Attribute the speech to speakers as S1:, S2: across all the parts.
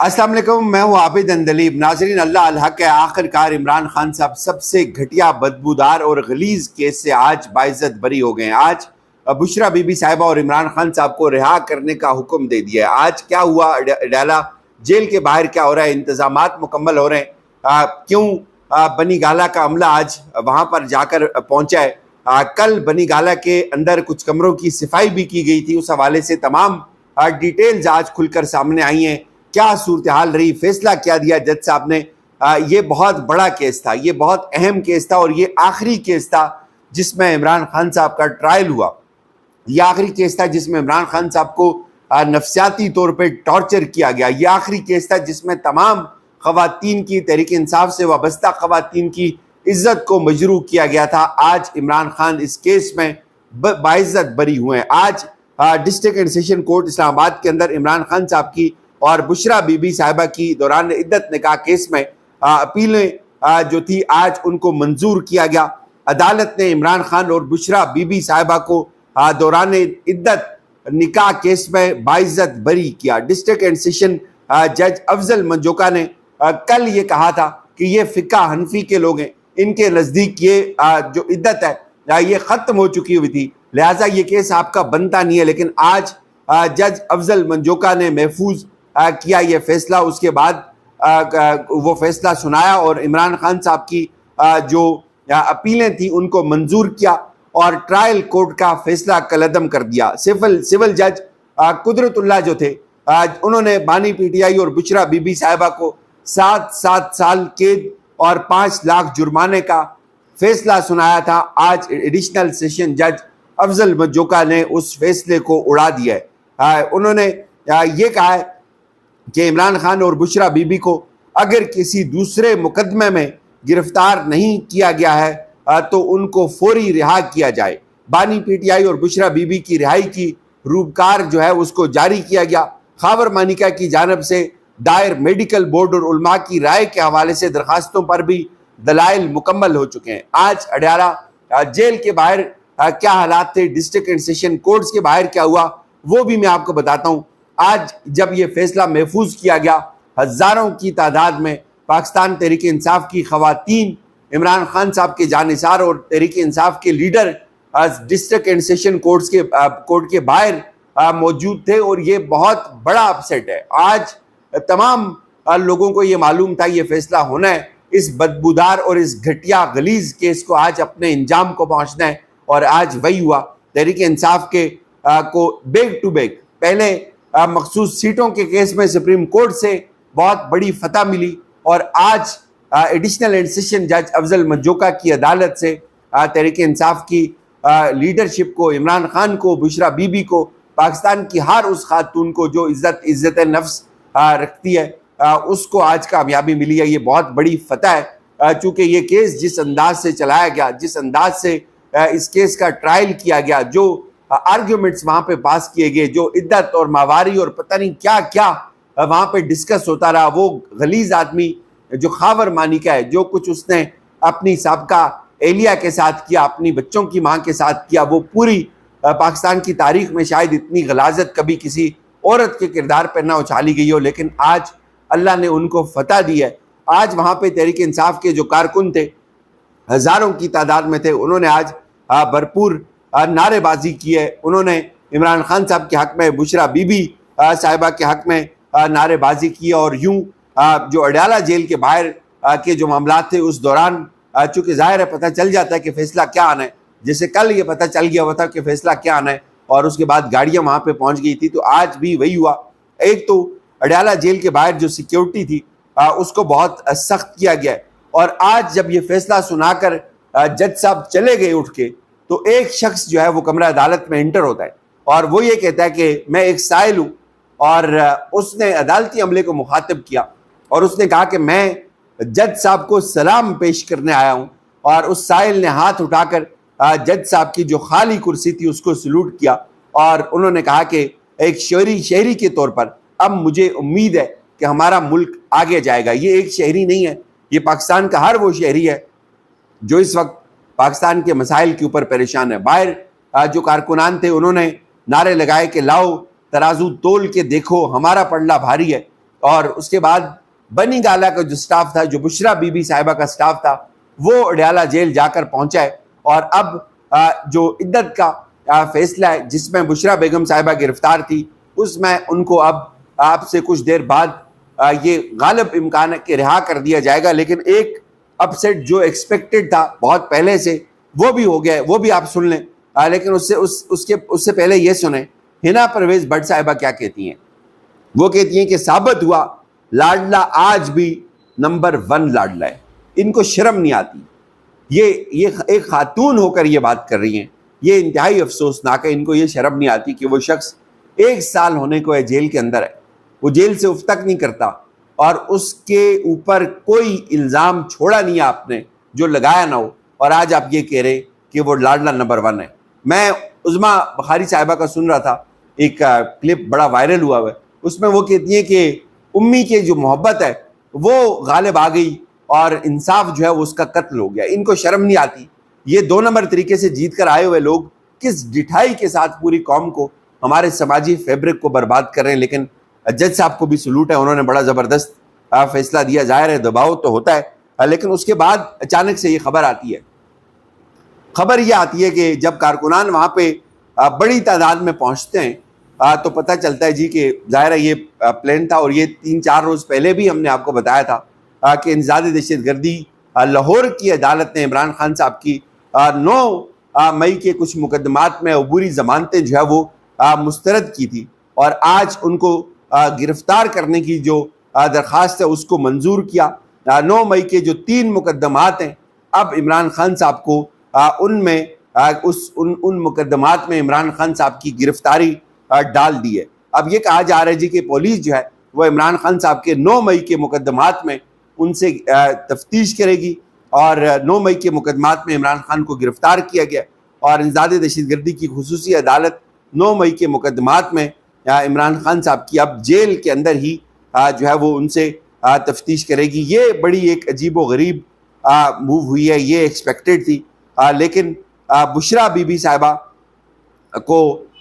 S1: السلام علیکم، میں ہوں عابد اندلیب۔ ناظرین، اللہ الحق ہے، آخر کار عمران خان صاحب سب سے گھٹیا، بدبودار اور غلیظ کیس سے آج باعزت بری ہو گئے ہیں۔ آج بشرا بی بی صاحبہ اور عمران خان صاحب کو رہا کرنے کا حکم دے دیا ہے۔ آج کیا ہوا اڈیالہ جیل کے باہر، کیا ہو رہا ہے، انتظامات مکمل ہو رہے ہیں، کیوں بنی گالہ کا عملہ آج وہاں پر جا کر پہنچا ہے۔ کل بنی گالہ کے اندر کچھ کمروں کی صفائی بھی کی گئی تھی، اس حوالے سے تمام ڈیٹیلز آج کھل کر سامنے آئی ہیں۔ کیا صورتحال رہی، فیصلہ کیا دیا جج صاحب نے۔ یہ بہت بڑا کیس تھا، یہ بہت اہم کیس تھا، اور یہ آخری کیس تھا جس میں عمران خان صاحب کا ٹرائل ہوا۔ یہ آخری کیس تھا جس میں عمران خان صاحب کو نفسیاتی طور پہ ٹارچر کیا گیا۔ یہ آخری کیس تھا جس میں تمام خواتین کی، تحریک انصاف سے وابستہ خواتین کی عزت کو مجروح کیا گیا تھا۔ آج عمران خان اس کیس میں باعزت بری ہوئے ہیں۔ آج ڈسٹرکٹ اینڈ سیشن کورٹ اسلام آباد کے اندر عمران خان صاحب کی اور بشرا بی بی صاحبہ کی دوران عدت نکاح کیس میں اپیلیں جو تھی، آج ان کو منظور کیا گیا۔ عدالت نے عمران خان اور بشرا بی بی صاحبہ کو دوران عدت نکاح کیس میں باعزت بری کیا۔ ڈسٹرکٹ اینڈ سیشن جج افضل منجوکا نے کل یہ کہا تھا کہ یہ فقہ حنفی کے لوگ ہیں، ان کے نزدیک یہ جو عدت ہے یہ ختم ہو چکی ہوئی تھی، لہٰذا یہ کیس آپ کا بنتا نہیں ہے۔ لیکن آج جج افضل منجوکا نے محفوظ کیا یہ فیصلہ، اس کے بعد وہ فیصلہ سنایا اور عمران خان صاحب کی جو اپیلیں تھیں ان کو منظور کیا اور ٹرائل کورٹ کا فیصلہ کالعدم کر دیا۔ سول جج قدرت اللہ جو تھے، انہوں نے بانی پی ٹی آئی اور بشرا بی بی صاحبہ کو 7 سال قید اور 5 لاکھ جرمانے کا فیصلہ سنایا تھا۔ آج ایڈیشنل سیشن جج افضل منجوکا نے اس فیصلے کو اڑا دیا ہے۔ انہوں نے یہ کہا ہے کہ عمران خان اور بشرا بی بی کو اگر کسی دوسرے مقدمے میں گرفتار نہیں کیا گیا ہے تو ان کو فوری رہا کیا جائے۔ بانی پی ٹی آئی اور بشرا بی بی کی رہائی کی روپکار جو ہے اس کو جاری کیا گیا۔ خاور مانیکا کی جانب سے دائر میڈیکل بورڈ اور علماء کی رائے کے حوالے سے درخواستوں پر بھی دلائل مکمل ہو چکے ہیں۔ آج اڈیالہ جیل کے باہر کیا حالات تھے، ڈسٹرکٹ اینڈ سیشن کورٹس کے باہر کیا ہوا، وہ بھی میں آپ کو بتاتا ہوں۔ آج جب یہ فیصلہ محفوظ کیا گیا، ہزاروں کی تعداد میں پاکستان تحریک انصاف کی خواتین عمران خان صاحب کے جانثار اور تحریک انصاف کے leader district and session court کے باہر موجود تھے، اور یہ بہت بڑا اپسیٹ ہے۔ آج تمام لوگوں کو یہ معلوم تھا یہ فیصلہ ہونا ہے، اس بدبودار اور اس گھٹیا غلیظ کیس کو آج اپنے انجام کو پہنچنا ہے، اور آج وہی ہوا۔ تحریک انصاف کے کو بیک ٹو بیک پہلے مخصوص سیٹوں کے کیس میں سپریم کورٹ سے بہت بڑی فتح ملی، اور آج ایڈیشنل اینڈ سیشن جج افضل منجوکا کی عدالت سے تحریک انصاف کی لیڈرشپ کو، عمران خان کو، بشرا بی بی کو، پاکستان کی ہر اس خاتون کو جو عزت نفس رکھتی ہے، اس کو آج کامیابی ملی ہے۔ یہ بہت بڑی فتح ہے، چونکہ یہ کیس جس انداز سے چلایا گیا، جس انداز سے اس کیس کا ٹرائل کیا گیا، جو آرگیومنٹس وہاں پہ پاس کیے گئے، جو عدت اور ماواری اور پتہ نہیں کیا کیا وہاں پہ ڈسکس ہوتا رہا، وہ غلیظ آدمی جو خاور مانیکا ہے، جو کچھ اس نے اپنی سابقہ اہلیہ کے ساتھ کیا، اپنی بچوں کی ماں کے ساتھ کیا، وہ پوری پاکستان کی تاریخ میں شاید اتنی غلاظت کبھی کسی عورت کے کردار پر نہ اچھالی گئی ہو، لیکن آج اللہ نے ان کو فتح دی ہے۔ آج وہاں پہ تحریک انصاف کے جو کارکن تھے، ہزاروں کی تعداد میں تھے، انہوں نے آج بھرپور نعرے بازی کی ہے۔ انہوں نے عمران خان صاحب کے حق میں، بشرا بی بی صاحبہ کے حق میں نعرے بازی کی، اور یوں جو اڈیالہ جیل کے باہر کے جو معاملات تھے اس دوران، چونکہ ظاہر ہے پتہ چل جاتا ہے کہ فیصلہ کیا آنا ہے، جیسے کل یہ پتہ چل گیا ہوا تھا کہ فیصلہ کیا آنا ہے، اور اس کے بعد گاڑیاں وہاں پہ پہنچ گئی تھی، تو آج بھی وہی ہوا۔ ایک تو اڈیالہ جیل کے باہر جو سیکیورٹی تھی اس کو بہت سخت کیا گیا ہے، اور آج جب یہ فیصلہ سنا کر جج صاحب چلے گئے اٹھ کے، تو ایک شخص جو ہے وہ کمرہ عدالت میں انٹر ہوتا ہے، اور وہ یہ کہتا ہے کہ میں ایک سائل ہوں، اور اس نے عدالتی عملے کو مخاطب کیا اور اس نے کہا کہ میں جج صاحب کو سلام پیش کرنے آیا ہوں، اور اس سائل نے ہاتھ اٹھا کر جج صاحب کی جو خالی کرسی تھی اس کو سلوٹ کیا، اور انہوں نے کہا کہ ایک شہری کے طور پر اب مجھے امید ہے کہ ہمارا ملک آگے جائے گا۔ یہ ایک شہری نہیں ہے، یہ پاکستان کا ہر وہ شہری ہے جو اس وقت پاکستان کے مسائل کے اوپر پریشان ہے۔ باہر جو کارکنان تھے انہوں نے نعرے لگائے کہ لاؤ ترازو تول کے دیکھو ہمارا پلڑا بھاری ہے، اور اس کے بعد بنی گالا کا جو سٹاف تھا، جو بشرا بی بی صاحبہ کا سٹاف تھا، وہ اڈیالہ جیل جا کر پہنچا ہے. اور اب جو عدت کا فیصلہ ہے جس میں بشرا بیگم صاحبہ گرفتار تھی، اس میں ان کو اب سے کچھ دیر بعد یہ غالب امکان ہے کہ رہا کر دیا جائے گا. لیکن ایک اپ سیٹ جو ایکسپیکٹڈ تھا بہت پہلے سے، وہ بھی ہو گیا ہے، وہ بھی آپ سن لیں. لیکن اس سے پہلے یہ سنیں ہنا پرویز بٹ صاحبہ کیا کہتی ہیں. وہ کہتی ہیں کہ ثابت ہوا لاڈلا آج بھی نمبر 1 لاڈلا ہے. ان کو شرم نہیں آتی. یہ ایک خاتون ہو کر یہ بات کر رہی ہیں. یہ انتہائی افسوسناک ہے. ان کو یہ شرم نہیں آتی کہ وہ شخص 1 سال ہونے کو ہے جیل کے اندر ہے، وہ جیل سے اف تک نہیں کرتا، اور اس کے اوپر کوئی الزام چھوڑا نہیں آپ نے جو لگایا نہ ہو، اور آج آپ یہ کہہ رہے کہ وہ لاڈلا نمبر 1 ہے. میں عظمیٰ بخاری صاحبہ کا سن رہا تھا، ایک کلپ بڑا وائرل ہوا ہے، اس میں وہ کہتی ہیں کہ امی کی جو محبت ہے وہ غالب آ گئی اور انصاف جو ہے وہ اس کا قتل ہو گیا. ان کو شرم نہیں آتی. یہ 2 نمبر طریقے سے جیت کر آئے ہوئے لوگ کس ڈٹھائی کے ساتھ پوری قوم کو، ہمارے سماجی فیبرک کو برباد کر رہے ہیں. لیکن جج صاحب کو بھی سلوٹ ہے، انہوں نے بڑا زبردست فیصلہ دیا. ظاہر ہے دباؤ تو ہوتا ہے، لیکن اس کے بعد اچانک سے یہ خبر آتی ہے. خبر یہ آتی ہے کہ جب کارکنان وہاں پہ بڑی تعداد میں پہنچتے ہیں تو پتہ چلتا ہے جی کہ ظاہر ہے یہ پلان تھا. اور یہ 3-4 روز پہلے بھی ہم نے آپ کو بتایا تھا کہ انسداد دہشت گردی لاہور کی عدالت نے عمران خان صاحب کی 9 مئی کے کچھ مقدمات میں عبوری ضمانتیں جو ہے وہ مسترد کی تھی، اور آج ان کو گرفتار کرنے کی جو درخواست ہے اس کو منظور کیا. 9 مئی کے جو 3 مقدمات ہیں، اب عمران خان صاحب کو ان مقدمات میں عمران خان صاحب کی گرفتاری ڈال دی ہے. اب یہ کہا جا رہا ہے جی کہ پولیس جو ہے وہ عمران خان صاحب کے 9 مئی کے مقدمات میں ان سے تفتیش کرے گی، اور 9 مئی کے مقدمات میں عمران خان کو گرفتار کیا گیا، اور انسداد دہشت گردی کی خصوصی عدالت 9 مئی کے مقدمات میں عمران خان صاحب کی اب جیل کے اندر ہی جو ہے وہ ان سے تفتیش کرے گی. یہ بڑی ایک عجیب و غریب موو ہوئی ہے. یہ ایکسپیکٹڈ تھی، لیکن بشرا بی بی صاحبہ کو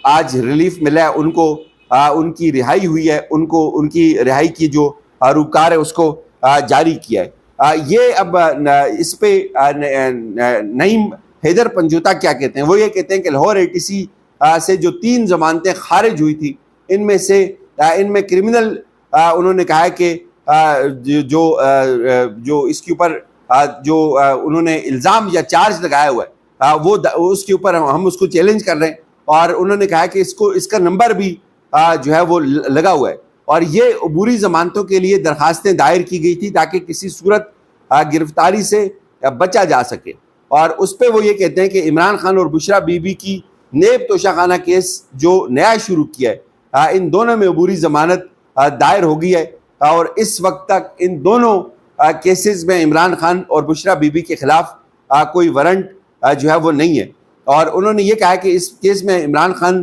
S1: آج ریلیف ملا ہے. ان کو ان کی رہائی ہوئی ہے. ان کی رہائی کی جو روکار ہے اس کو جاری کیا ہے. یہ اب اس پہ نعیم حیدر پنجوتا کیا کہتے ہیں. وہ یہ کہتے ہیں کہ لاہور ATC سے جو 3 ضمانتیں خارج ہوئی تھی، ان میں کرمنل انہوں نے کہا ہے کہ جو اس کے اوپر جو انہوں نے الزام یا چارج لگایا ہوا ہے وہ اس کے اوپر ہم اس کو چیلنج کر رہے ہیں، اور انہوں نے کہا کہ اس کا نمبر بھی جو ہے وہ لگا ہوا ہے. اور یہ عبوری ضمانتوں کے لیے درخواستیں دائر کی گئی تھی تاکہ کسی صورت گرفتاری سے بچا جا سکے. اور اس پہ وہ یہ کہتے ہیں کہ عمران خان اور بشرا بی بی کی نیب توشہ خانہ کیس جو نیا شروع کیا ہے، ان دونوں میں عبوری ضمانت دائر ہو گئی ہے، اور اس وقت تک ان دونوں کیسز میں عمران خان اور بشرا بی بی کے خلاف کوئی وارنٹ جو ہے وہ نہیں ہے. اور انہوں نے یہ کہا کہ اس کیس میں عمران خان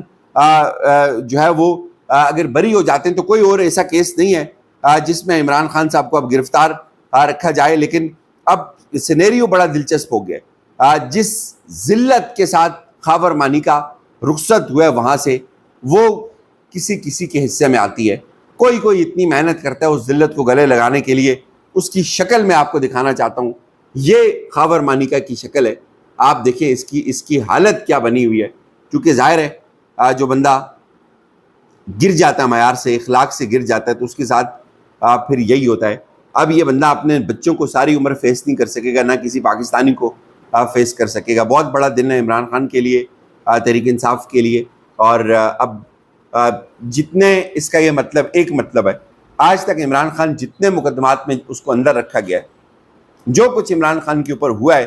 S1: جو ہے وہ اگر بری ہو جاتے ہیں تو کوئی اور ایسا کیس نہیں ہے جس میں عمران خان صاحب کو اب گرفتار رکھا جائے. لیکن اب سینیریو بڑا دلچسپ ہو گیا. جس ذلت کے ساتھ خاور مانی کا رخصت ہوا ہے وہاں سے، وہ کسی کے حصے میں آتی ہے. کوئی اتنی محنت کرتا ہے اس ذلت کو گلے لگانے کے لیے. اس کی شکل میں آپ کو دکھانا چاہتا ہوں. یہ خاور مانیکا کی شکل ہے. آپ دیکھیں اس کی حالت کیا بنی ہوئی ہے. چونکہ ظاہر ہے جو بندہ گر جاتا ہے معیار سے، اخلاق سے گر جاتا ہے، تو اس کے ساتھ پھر یہی ہوتا ہے. اب یہ بندہ اپنے بچوں کو ساری عمر فیس نہیں کر سکے گا، نہ کسی پاکستانی کو فیس کر سکے گا. بہت بڑا دن ہے عمران خان کے لیے، تحریک انصاف کے لیے. اور اب جتنے اس کا یہ مطلب ایک مطلب ہے، آج تک عمران خان جتنے مقدمات میں اس کو اندر رکھا گیا ہے، جو کچھ عمران خان کے اوپر ہوا ہے،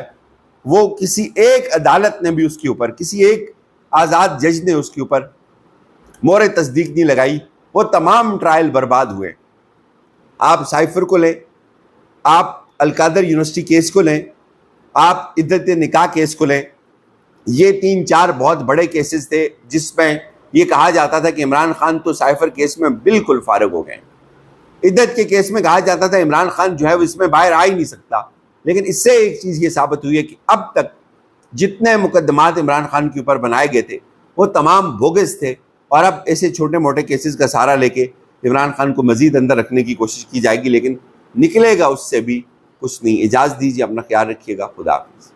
S1: وہ کسی ایک عدالت نے بھی اس کے اوپر، کسی ایک آزاد جج نے اس کے اوپر مہر تصدیق نہیں لگائی. وہ تمام ٹرائل برباد ہوئے. آپ سائفر کو لیں، آپ القادر یونیورسٹی کیس کو لیں، آپ عدت نکاح کیس کو لیں. یہ 3-4 بہت بڑے کیسز تھے جس میں یہ کہا جاتا تھا کہ عمران خان تو سائفر کیس میں بالکل فارغ ہو گئے. عدت کے کیس میں کہا جاتا تھا عمران خان جو ہے وہ اس میں باہر آ ہی نہیں سکتا. لیکن اس سے ایک چیز یہ ثابت ہوئی ہے کہ اب تک جتنے مقدمات عمران خان کے اوپر بنائے گئے تھے وہ تمام بوگس تھے. اور اب ایسے چھوٹے موٹے کیسز کا سہارا لے کے عمران خان کو مزید اندر رکھنے کی کوشش کی جائے گی، لیکن نکلے گا اس سے بھی کچھ نہیں۔ اجازت دیجیے، اپنا خیال رکھیے گا، خدا حافظ۔